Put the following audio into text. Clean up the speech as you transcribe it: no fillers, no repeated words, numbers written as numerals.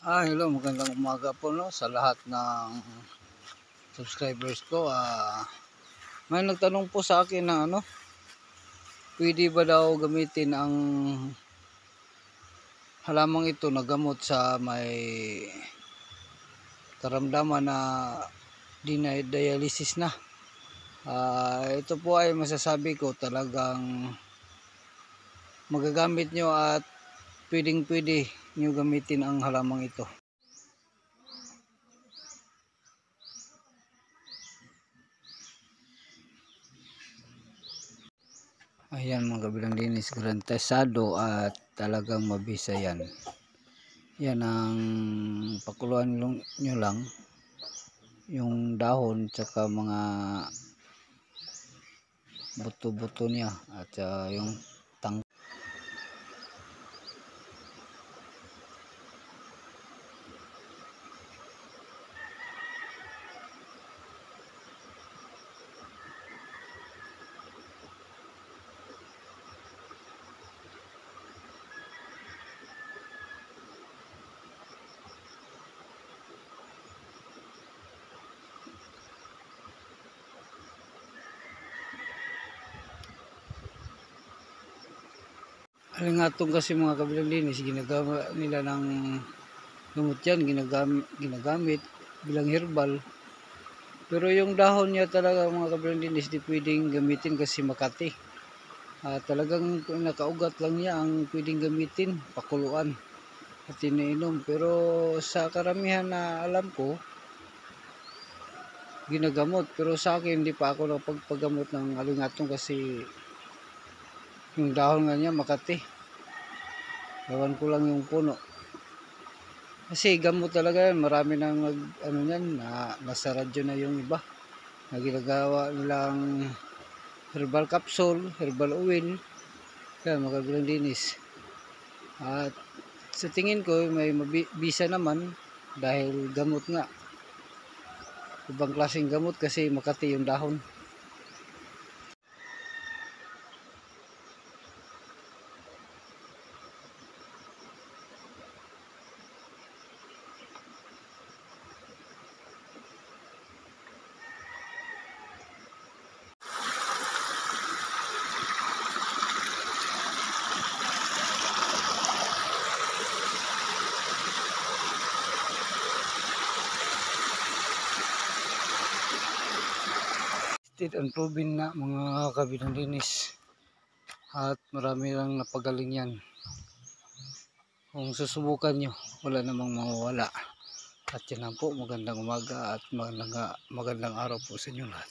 Hello, magandang umaga po no sa lahat ng subscribers ko. May nagtanong po sa akin na pwede ba daw gamitin ang halamang ito na gamot sa may karamdaman na dialysis na. Ito po ay masasabi ko talagang magagamit nyo at pwede nyo gamitin ang halamang ito. Ayan mga kabilang linis, garantesado at talagang mabisa yan. Yan ang pakuluan nyo lang yung dahon tsaka mga buto-buto niya at yung tang. Alingatong kasi mga kabilang linis, ginagawa nila ng gamot yan, ginagamit bilang herbal. Pero yung dahon niya talaga mga kabilang linis di pwedeng gamitin kasi makati. Talagang nakaugat lang niya ang pwedeng gamitin, pakuluan at iniinom. Pero sa karamihan na alam ko, ginagamot. Pero sa akin hindi pa ako napagpagamot ng alingatong kasi yung dahon nga niya makati. Ewan ko lang yung puno. Kasi gamot talaga yan. Marami nang nasa radyo na yung iba. Na ginagawa nilang herbal capsule, herbal oil. Yan, magabilang linis. At sa tingin ko may mabisa naman dahil gamot nga. Ibang klaseng gamot kasi makati yung dahon. Tested and proven na mga kabilang linis at marami lang napagaling yan. Kung susubukan nyo, wala namang mawawala. At yan lang po, magandang umaga at magandang araw po sa inyo lahat.